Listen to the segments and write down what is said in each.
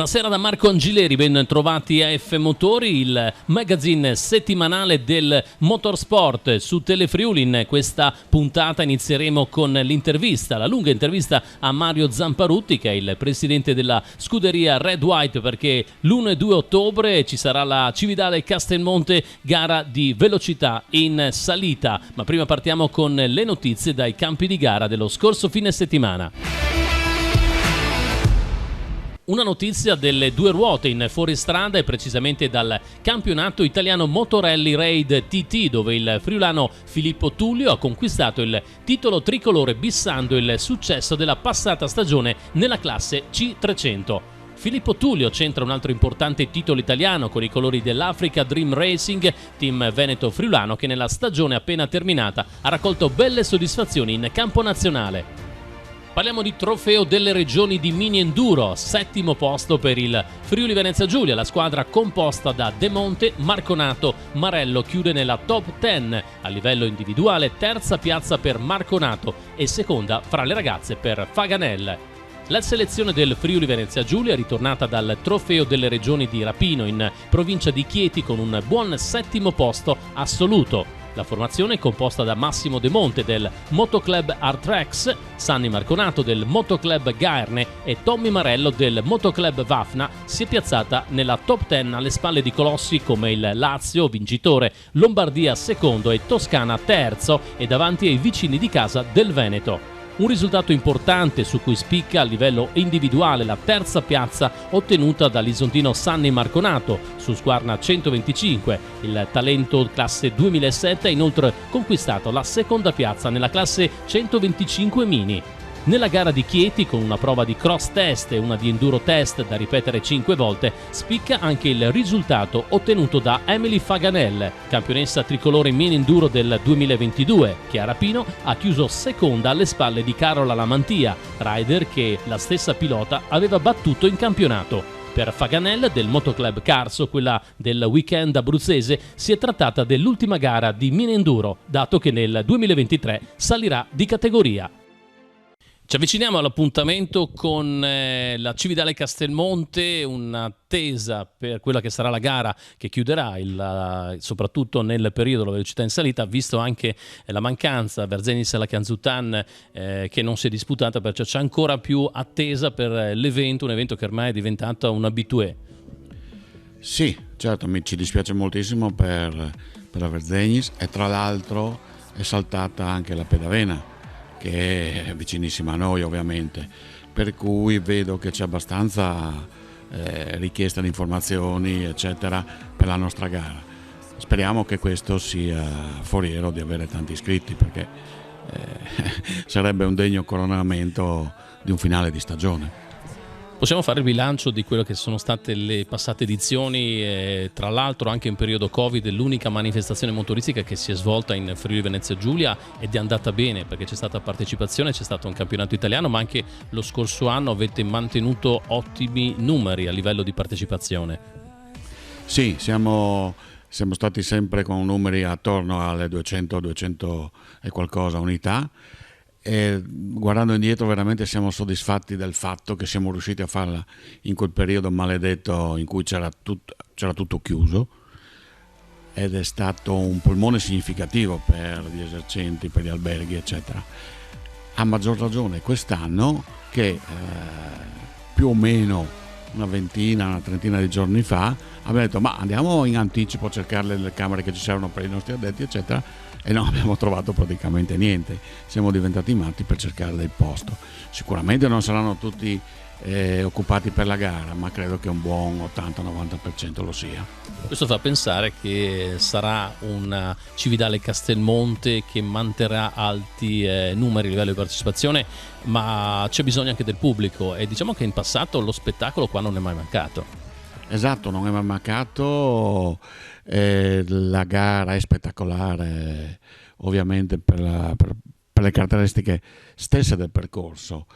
Buonasera da Marco Angileri, ben trovati a F Motori, il magazine settimanale del motorsport su Telefriuli. In questa puntata inizieremo con l'intervista, la lunga intervista a Mario Zamparutti, che è il presidente della scuderia Red White, perché l'1 e 2 ottobre ci sarà la Cividale Castelmonte, gara di velocità in salita. Ma prima partiamo con le notizie dai campi di gara dello scorso fine settimana. Una notizia delle due ruote in fuoristrada e precisamente dal campionato italiano Motorelli Raid TT, dove il friulano Filippo Tullio ha conquistato il titolo tricolore bissando il successo della passata stagione nella classe C300. Filippo Tullio centra un altro importante titolo italiano con i colori dell'Africa Dream Racing, team veneto friulano, che nella stagione appena terminata ha raccolto belle soddisfazioni in campo nazionale. Parliamo di trofeo delle regioni di mini enduro, settimo posto per il Friuli Venezia Giulia. La squadra composta da De Monte, Marconato, Marello chiude nella top 10. A livello individuale, terza piazza per Marconato e seconda fra le ragazze per Faganel. La selezione del Friuli Venezia Giulia è ritornata dal trofeo delle regioni di Rapino in provincia di Chieti con un buon settimo posto assoluto. La formazione è composta da Massimo De Monte del Motoclub Artrex, Sanni Marconato del Motoclub Gaerne e Tommy Marello del Motoclub Vafna si è piazzata nella top 10 alle spalle di colossi come il Lazio, vincitore, Lombardia secondo e Toscana terzo, e davanti ai vicini di casa del Veneto. Un risultato importante su cui spicca a livello individuale la terza piazza ottenuta dall'isontino Sanni Marconato su Squarna 125. Il talento classe 2007 ha inoltre conquistato la seconda piazza nella classe 125 mini. Nella gara di Chieti, con una prova di cross test e una di enduro test da ripetere 5 volte, spicca anche il risultato ottenuto da Emily Faganel, campionessa tricolore mini enduro del 2022, che a Rapino ha chiuso seconda alle spalle di Carola Lamantia, rider che la stessa pilota aveva battuto in campionato. Per Faganel del Motoclub Carso, quella del weekend abruzzese, si è trattata dell'ultima gara di mini enduro, dato che nel 2023 salirà di categoria. Ci avviciniamo all'appuntamento con la Cividale Castelmonte, un'attesa per quella che sarà la gara che chiuderà soprattutto nel periodo della velocità in salita, visto anche la mancanza Verzenis e la Canzutan che non si è disputata, perciò c'è ancora più attesa per l'evento, un evento che ormai è diventato un habitué. Sì, certo, ci dispiace moltissimo per la Verzenis, e tra l'altro è saltata anche la Pedavena, che è vicinissima a noi ovviamente, per cui vedo che c'è abbastanza richiesta di informazioni eccetera per la nostra gara. Speriamo che questo sia foriero di avere tanti iscritti, perché sarebbe un degno coronamento di un finale di stagione. Possiamo fare il bilancio di quello che sono state le passate edizioni, tra l'altro anche in periodo Covid l'unica manifestazione motoristica che si è svolta in Friuli Venezia Giulia, ed è andata bene perché c'è stata partecipazione, c'è stato un campionato italiano, ma anche lo scorso anno avete mantenuto ottimi numeri a livello di partecipazione. Sì, siamo stati sempre con numeri attorno alle 200 e qualcosa unità. E guardando indietro veramente siamo soddisfatti del fatto che siamo riusciti a farla in quel periodo maledetto in cui c'era tutto chiuso, ed è stato un polmone significativo per gli esercenti, per gli alberghi eccetera. A maggior ragione quest'anno che più o meno una trentina di giorni fa abbiamo detto ma andiamo in anticipo a cercare le camere che ci servono per i nostri addetti eccetera, e non abbiamo trovato praticamente niente. Siamo diventati matti per cercare del posto. Sicuramente non saranno tutti occupati per la gara, ma credo che un buon 80-90% lo sia. Questo fa pensare che sarà una Cividale Castelmonte che manterrà alti numeri a livello di partecipazione, ma c'è bisogno anche del pubblico, e diciamo che in passato lo spettacolo qua non è mai mancato. Esatto, non è mai mancato. La gara è spettacolare ovviamente per le caratteristiche stesse del percorso.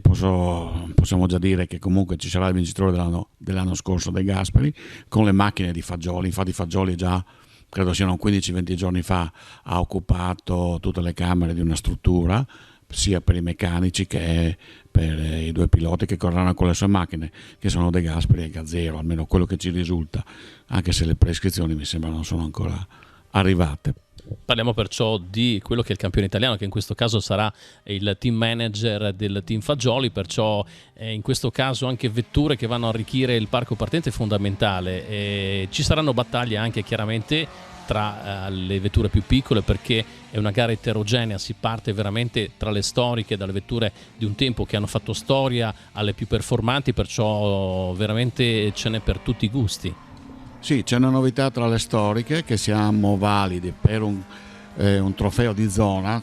Possiamo già dire che comunque ci sarà il vincitore dell'anno scorso, De Gasperi, con le macchine di Fagioli. Infatti Fagioli già credo siano 15-20 giorni fa ha occupato tutte le camere di una struttura sia per i meccanici che per i due piloti che correranno con le sue macchine, che sono De Gasperi e Gazzero, almeno quello che ci risulta, anche se le prescrizioni mi sembra non sono ancora arrivate. Parliamo perciò di quello che è il campione italiano, che in questo caso sarà il team manager del team Fagioli, perciò in questo caso anche vetture che vanno a arricchire il parco partente è fondamentale. Ci saranno battaglie anche chiaramente tra le vetture più piccole, perché è una gara eterogenea, si parte veramente tra le storiche, dalle vetture di un tempo che hanno fatto storia alle più performanti, perciò veramente ce n'è per tutti i gusti. Sì, c'è una novità tra le storiche, che siamo validi per un trofeo di zona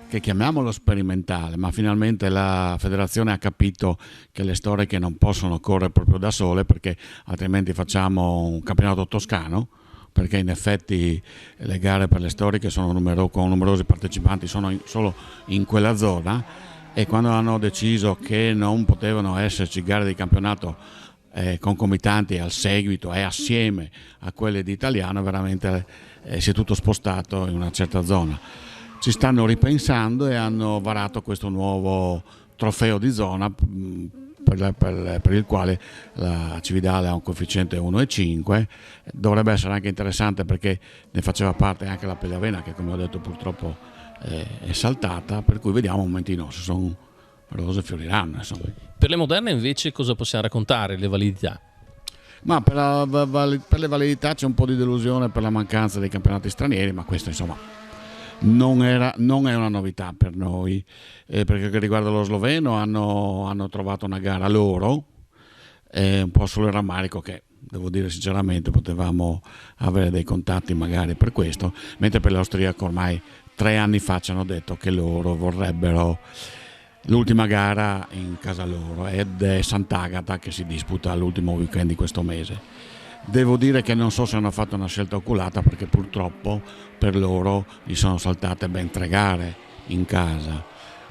che chiamiamolo sperimentale, ma finalmente la federazione ha capito che le storiche non possono correre proprio da sole, perché altrimenti facciamo un campionato toscano, perché in effetti le gare per le storiche sono con numerosi partecipanti, sono solo in quella zona, e quando hanno deciso che non potevano esserci gare di campionato concomitanti al seguito e assieme a quelle di italiano, veramente si è tutto spostato in una certa zona. Ci stanno ripensando e hanno varato questo nuovo trofeo di zona per il quale la Cividale ha un coefficiente 1,5. Dovrebbe essere anche interessante, perché ne faceva parte anche la Pellavena, che come ho detto purtroppo è saltata, per cui vediamo un momentino se sono rose fioriranno, insomma. Per le moderne invece cosa possiamo raccontare, le validità? Ma per le validità c'è un po' di delusione per la mancanza dei campionati stranieri, ma questo insomma non è una novità per noi, perché che riguarda lo sloveno hanno trovato una gara loro, un po' solo il rammarico che, devo dire sinceramente, potevamo avere dei contatti magari per questo, mentre per l'austriaco ormai 3 anni fa ci hanno detto che loro vorrebbero l'ultima gara in casa loro, ed è Sant'Agata, che si disputa l'ultimo weekend di questo mese. Devo dire che non so se hanno fatto una scelta oculata, perché purtroppo per loro gli sono saltate ben 3 gare in casa,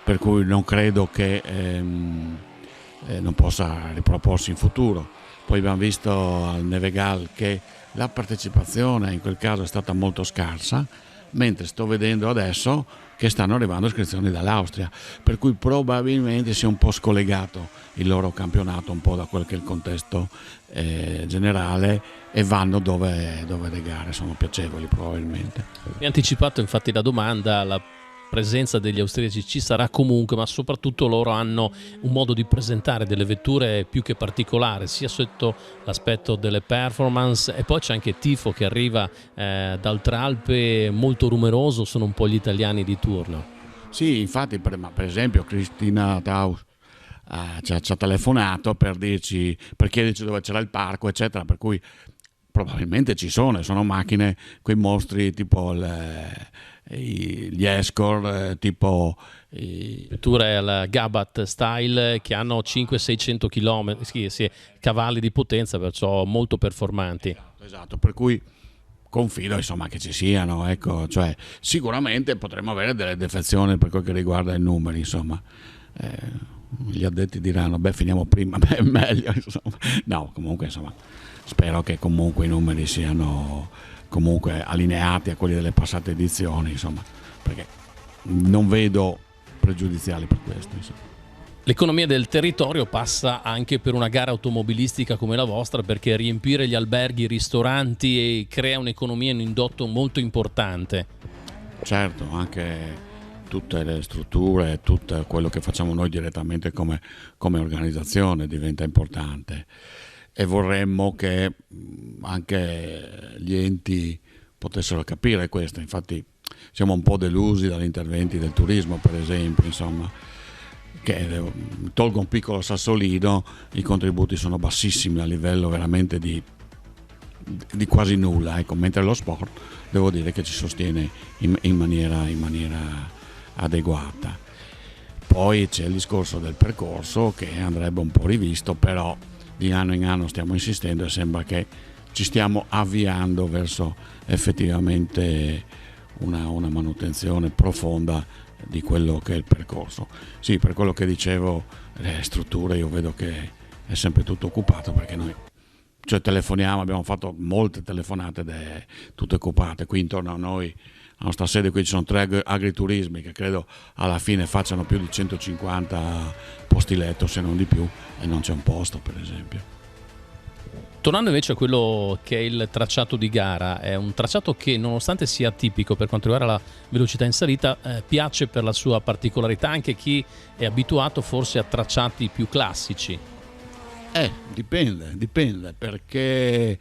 per cui non credo che non possa riproporsi in futuro. Poi abbiamo visto al Nevegal che la partecipazione in quel caso è stata molto scarsa, mentre sto vedendo adesso che stanno arrivando iscrizioni dall'Austria, per cui probabilmente si è un po' scollegato il loro campionato un po' da quel che è il contesto generale, e vanno dove le gare sono piacevoli probabilmente. Mi ha anticipato infatti la domanda, la presenza degli austriaci ci sarà comunque, ma soprattutto loro hanno un modo di presentare delle vetture più che particolare, sia sotto l'aspetto delle performance, e poi c'è anche tifo che arriva dal Tralpe molto numeroso, sono un po' gli italiani di turno. Sì, infatti per esempio Cristina Taus ci ha telefonato per chiederci dove c'era il parco eccetera, per cui probabilmente sono macchine, quei mostri tipo gli Escort, tipo vetture al Gabat style che hanno 500-600 km, cavalli di potenza, perciò molto performanti. Esatto, per cui confido insomma che ci siano, ecco, cioè sicuramente potremmo avere delle defezioni per quel che riguarda i numeri, insomma. Gli addetti diranno finiamo prima, è meglio, insomma. No, comunque insomma spero che comunque i numeri siano comunque allineati a quelli delle passate edizioni, insomma, perché non vedo pregiudiziali per questo, insomma. L'economia del territorio passa anche per una gara automobilistica come la vostra, perché riempire gli alberghi, i ristoranti crea un'economia, un indotto molto importante. Certo, anche tutte le strutture, tutto quello che facciamo noi direttamente come organizzazione diventa importante, e vorremmo che anche gli enti potessero capire questo. Infatti siamo un po' delusi dagli interventi del turismo, per esempio, insomma, che tolgo un piccolo sassolino, i contributi sono bassissimi, a livello veramente di quasi nulla, ecco, mentre lo sport devo dire che ci sostiene in maniera adeguata. Poi c'è il discorso del percorso che andrebbe un po' rivisto, però di anno in anno stiamo insistendo e sembra che ci stiamo avviando verso effettivamente una manutenzione profonda di quello che è il percorso. Sì, per quello che dicevo, le strutture io vedo che è sempre tutto occupato, perché noi telefoniamo, abbiamo fatto molte telefonate tutte occupate. Qui intorno a noi nostra sede qui ci sono 3 agriturismi che credo alla fine facciano più di 150 posti letto, se non di più, e non c'è un posto, per esempio. Tornando invece a quello che è il tracciato di gara, è un tracciato che, nonostante sia tipico per quanto riguarda la velocità in salita, piace per la sua particolarità anche chi è abituato forse a tracciati più classici. Dipende perché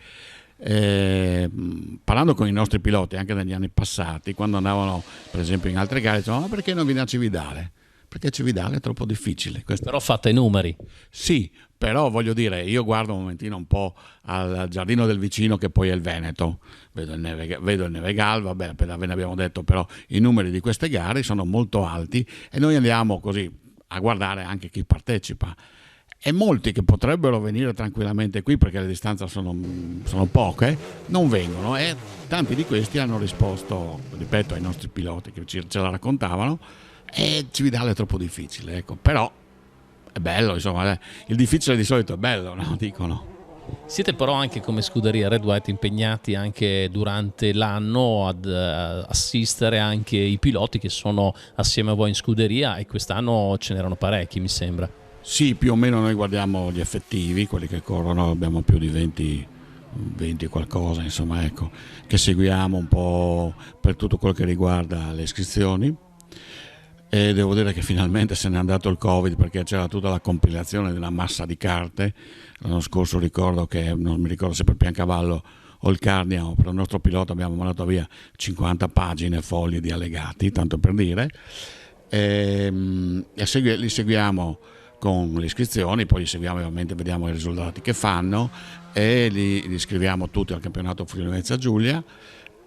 parlando con i nostri piloti anche negli anni passati, quando andavano per esempio in altre gare, dicevano: ma perché non vieni a Cividale? Perché Cividale è troppo difficile. Però fate i numeri. Sì, però voglio dire, io guardo un momentino un po' al giardino del vicino che poi è il Veneto, vedo il Nevegal, vabbè, ve ne abbiamo detto, però i numeri di queste gare sono molto alti e noi andiamo così a guardare anche chi partecipa. E molti che potrebbero venire tranquillamente qui perché le distanze sono poche, non vengono, e tanti di questi hanno risposto, ripeto, ai nostri piloti che ce la raccontavano, e Cividale è troppo difficile, ecco. Però è bello, insomma, il difficile di solito è bello, no? Dicono. Siete però anche come scuderia Red White impegnati anche durante l'anno ad assistere anche i piloti che sono assieme a voi in scuderia, e quest'anno ce n'erano parecchi, mi sembra. Sì, più o meno noi guardiamo gli effettivi, quelli che corrono, abbiamo più di 20 e qualcosa, insomma, ecco, che seguiamo un po' per tutto quello che riguarda le iscrizioni. E devo dire che finalmente se n'è andato il Covid, perché c'era tutta la compilazione di una massa di carte. L'anno scorso ricordo che, non mi ricordo se per Piancavallo o il Carnia o per il nostro pilota, abbiamo mandato via 50 pagine, fogli di allegati, tanto per dire, li seguiamo con le iscrizioni, poi li seguiamo ovviamente, vediamo i risultati che fanno e li iscriviamo tutti al campionato Friuli Venezia Giulia,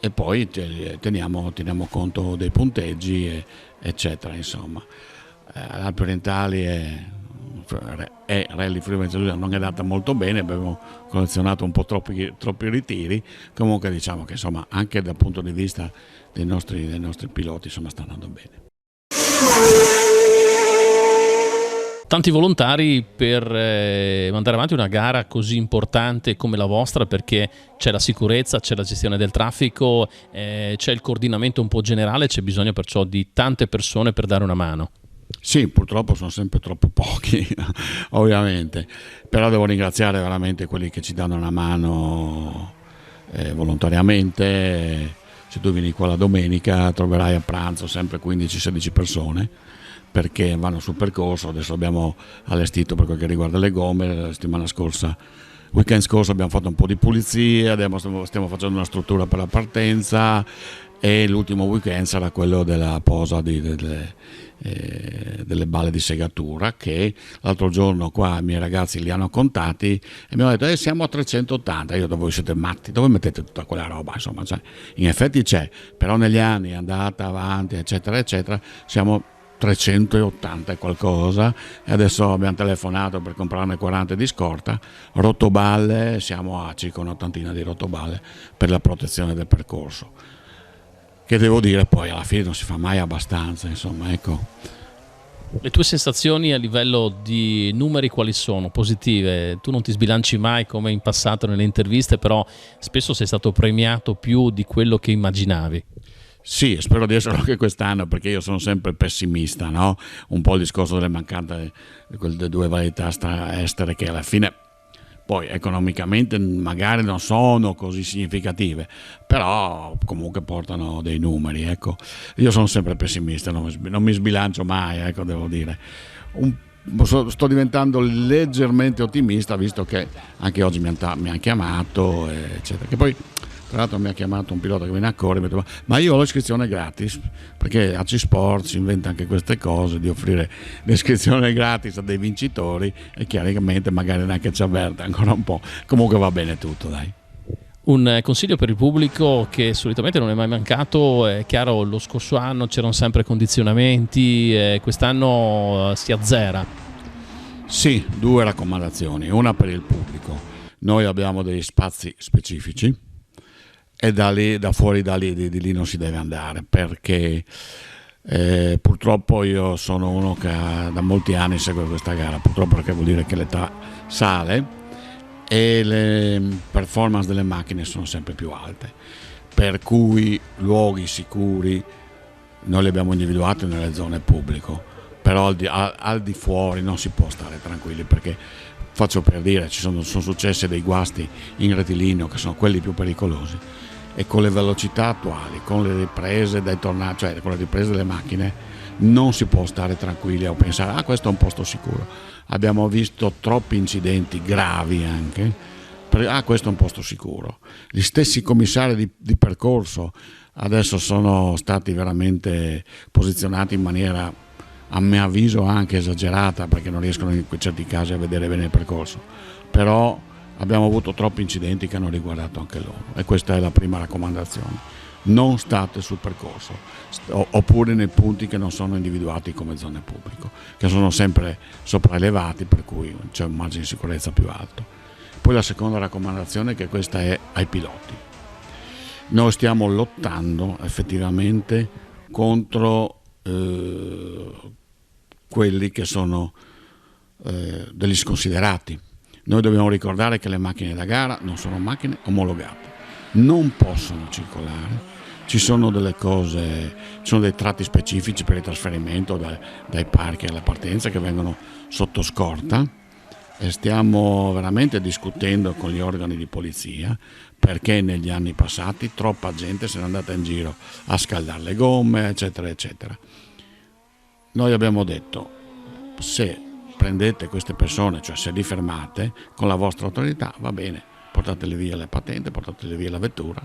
e poi teniamo conto dei punteggi, eccetera. Insomma, l'Alpi Orientali e Rally Friuli Venezia Giulia non è andata molto bene, abbiamo collezionato un po' troppi ritiri. Comunque diciamo che, insomma, anche dal punto di vista dei nostri piloti, insomma, sta andando bene. Tanti volontari per mandare avanti una gara così importante come la vostra, perché c'è la sicurezza, c'è la gestione del traffico, c'è il coordinamento un po' generale, c'è bisogno perciò di tante persone per dare una mano. Sì, purtroppo sono sempre troppo pochi, ovviamente, però devo ringraziare veramente quelli che ci danno una mano volontariamente. Se tu vieni qua la domenica troverai a pranzo sempre 15-16 persone, perché vanno sul percorso. Adesso abbiamo allestito per quel che riguarda le gomme, la settimana scorsa, weekend scorso, abbiamo fatto un po' di pulizia, stiamo facendo una struttura per la partenza, e l'ultimo weekend sarà quello della posa delle balle di segatura, che l'altro giorno qua i miei ragazzi li hanno contati e mi hanno detto siamo a 380. Io: voi siete matti, dove mettete tutta quella roba? Insomma, cioè, in effetti c'è, però negli anni è andata avanti, eccetera eccetera, siamo 380 e qualcosa, e adesso abbiamo telefonato per comprarne 40 di scorta. Rotoballe, siamo a circa un'ottantina di rotoballe per la protezione del percorso, che devo dire poi alla fine non si fa mai abbastanza, insomma, ecco. Le tue sensazioni a livello di numeri quali sono? Positive? Tu non ti sbilanci mai come in passato nelle interviste, però spesso sei stato premiato più di quello che immaginavi. Sì, spero di esserlo anche quest'anno, perché io sono sempre pessimista, no? Un po' il discorso delle mancanze di quelle 2 varietà estere, che alla fine poi economicamente magari non sono così significative, però comunque portano dei numeri, ecco. Io sono sempre pessimista, non mi sbilancio mai, ecco, devo dire. Sto diventando leggermente ottimista, visto che anche oggi mi hanno chiamato, eccetera. Che poi, tra l'altro, mi ha chiamato un pilota che viene a correre e mi ha detto: ma io ho l'iscrizione gratis, perché AC Sport si inventa anche queste cose di offrire l'iscrizione gratis a dei vincitori, e chiaramente magari neanche ci avverte ancora un po'. Comunque va bene tutto, dai. Un consiglio per il pubblico che solitamente non è mai mancato: è chiaro, lo scorso anno c'erano sempre condizionamenti, quest'anno si azzera. Sì, 2 raccomandazioni, una per il pubblico. Noi abbiamo degli spazi specifici, e da fuori di lì non si deve andare, perché purtroppo io sono uno che da molti anni segue questa gara, purtroppo, perché vuol dire che l'età sale e le performance delle macchine sono sempre più alte. per cui luoghi sicuri noi li abbiamo individuati nelle zone pubbliche, però al di fuori non si può stare tranquilli, perché faccio per dire, sono successi dei guasti in rettilineo che sono quelli più pericolosi, e con le velocità attuali, con le riprese dai tornati, cioè con le riprese delle macchine, non si può stare tranquilli o pensare questo è un posto sicuro. Abbiamo visto troppi incidenti gravi anche, questo è un posto sicuro. Gli stessi commissari di percorso adesso sono stati veramente posizionati in maniera, a mio avviso, anche esagerata, perché non riescono in certi casi a vedere bene il percorso, però abbiamo avuto troppi incidenti che hanno riguardato anche loro, e questa è la prima raccomandazione: non state sul percorso oppure nei punti che non sono individuati come zone pubbliche, che sono sempre sopraelevati, per cui c'è un margine di sicurezza più alto. Poi la seconda raccomandazione, che questa è ai piloti: noi stiamo lottando effettivamente contro quelli che sono degli sconsiderati. Noi dobbiamo ricordare che le macchine da gara non sono macchine omologate, non possono circolare, ci sono delle cose, ci sono dei tratti specifici per il trasferimento dai parchi alla partenza che vengono sotto scorta, e stiamo veramente discutendo con gli organi di polizia, perché negli anni passati troppa gente se n'è andata in giro a scaldare le gomme, eccetera eccetera. Noi abbiamo detto: se prendete queste persone, cioè se li fermate con la vostra autorità, va bene, portatele via le patente, portatele via la vettura,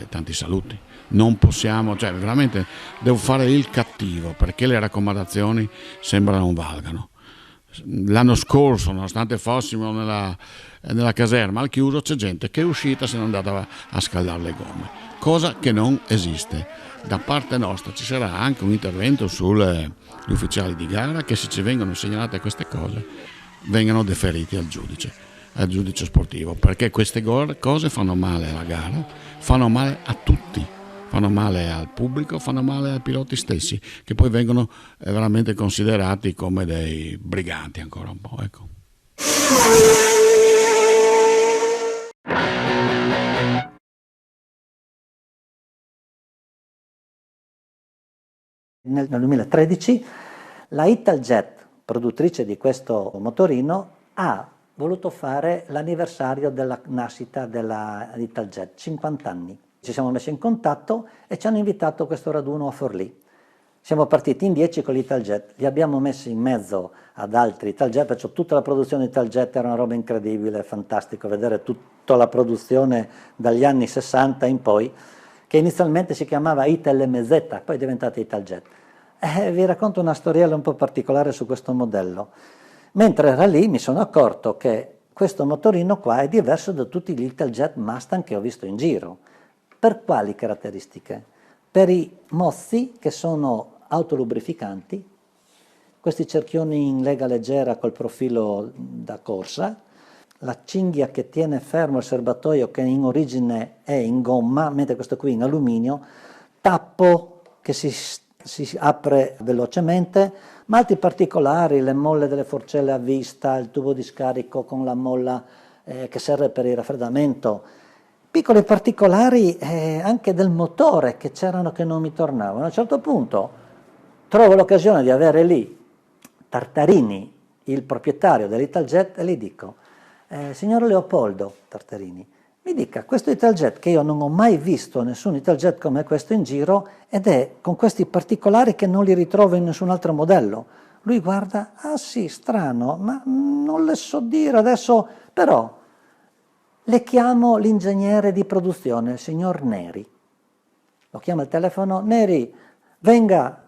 tanti saluti. Non possiamo, cioè veramente devo fare il cattivo, perché le raccomandazioni sembra non valgano. L'anno scorso, nonostante fossimo nella caserma al chiuso, c'è gente che è uscita, se n'è andata a scaldare le gomme, cosa che non esiste. Da parte nostra ci sarà anche un intervento sugli ufficiali di gara, che se ci vengono segnalate queste cose vengano deferiti al giudice sportivo, perché queste cose fanno male alla gara, fanno male a tutti, fanno male al pubblico, fanno male ai piloti stessi, che poi vengono veramente considerati come dei briganti ancora un po', ecco. Nel 2013 la Italjet, produttrice di questo motorino, ha voluto fare l'anniversario della nascita della Italjet, 50 anni. Ci siamo messi in contatto e ci hanno invitato a questo raduno a Forlì. Siamo partiti in 10 con l'Italjet, li abbiamo messi in mezzo ad altri Italjet, perciò tutta la produzione Italjet era una roba incredibile, fantastico vedere tutta la produzione dagli anni 60 in poi, che inizialmente si chiamava Ital-MZ, poi è diventata Italjet. Vi racconto una storiella un po' particolare su questo modello. Mentre era lì mi sono accorto che questo motorino qua è diverso da tutti gli Italjet Mustang che ho visto in giro. Per quali caratteristiche? Per i mozzi, che sono autolubrificanti, questi cerchioni in lega leggera col profilo da corsa, la cinghia che tiene fermo il serbatoio, che in origine è in gomma, mentre questo qui in alluminio, tappo che si apre velocemente, ma altri particolari, le molle delle forcelle a vista, il tubo di scarico con la molla che serve per il raffreddamento, piccoli particolari anche del motore che c'erano che non mi tornavano. A un certo punto trovo l'occasione di avere lì Tartarini, il proprietario dell'Italjet, e gli dico: signor Leopoldo Tartarini, mi dica, questo Italjet, che io non ho mai visto nessun Italjet come questo in giro, ed è con questi particolari che non li ritrovo in nessun altro modello. Lui guarda: ah sì, strano, ma non le so dire adesso, però le chiamo l'ingegnere di produzione, il signor Neri. Lo chiamo al telefono: Neri, venga,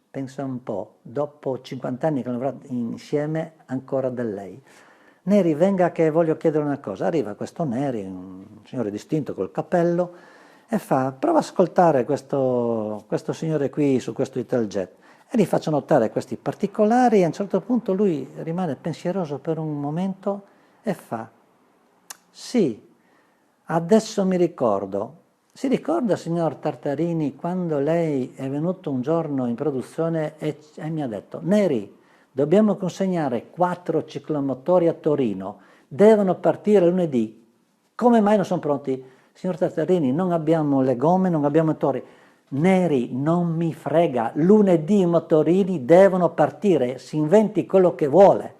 pensa un po', dopo 50 anni che lavoriamo insieme, ancora da lei. Neri, venga che voglio chiedere una cosa. Arriva questo Neri, un signore distinto col cappello, e fa: prova ad ascoltare questo signore qui su questo Italjet. E gli faccio notare questi particolari, e a un certo punto lui rimane pensieroso per un momento e fa: sì, adesso mi ricordo. Si ricorda, signor Tartarini, quando lei è venuto un giorno in produzione e mi ha detto: Neri, dobbiamo consegnare 4 ciclomotori a Torino, devono partire lunedì. Come mai non sono pronti? Signor Tartarini, non abbiamo le gomme, non abbiamo i motori. Neri, non mi frega, lunedì i motorini devono partire, si inventi quello che vuole.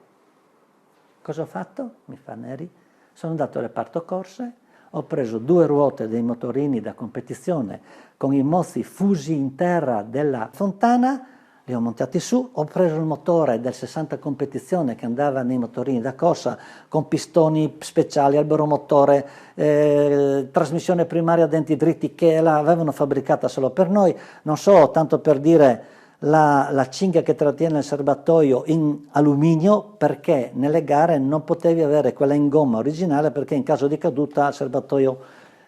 Cosa ho fatto? Mi fa Neri. Sono andato al reparto corse, ho preso 2 ruote dei motorini da competizione con i mozzi fusi in terra della Fontana, li ho montati su, ho preso il motore del 60 competizione che andava nei motorini da corsa con pistoni speciali, alberomotore, trasmissione primaria a denti dritti che l'avevano fabbricata solo per noi, non so, tanto per dire la cinghia che trattiene il serbatoio in alluminio, perché nelle gare non potevi avere quella in gomma originale perché in caso di caduta il serbatoio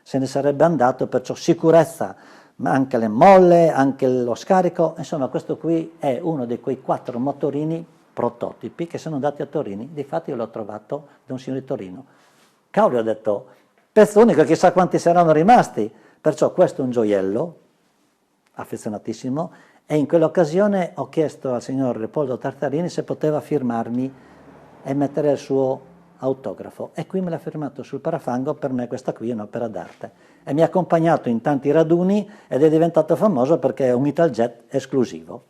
se ne sarebbe andato, perciò sicurezza, ma anche le molle, anche lo scarico, insomma questo qui è uno di quei 4 motorini prototipi che sono andati a Torino, difatti io l'ho trovato da un signore di Torino. Cavolo, ho detto, pezzo unico, chissà quanti saranno rimasti, perciò questo è un gioiello, affezionatissimo, e in quell'occasione ho chiesto al signor Leopoldo Tartarini se poteva firmarmi e mettere il suo autografo, e qui me l'ha firmato sul parafango. Per me questa qui è un'opera d'arte e mi ha accompagnato in tanti raduni ed è diventato famoso perché è un Italjet esclusivo.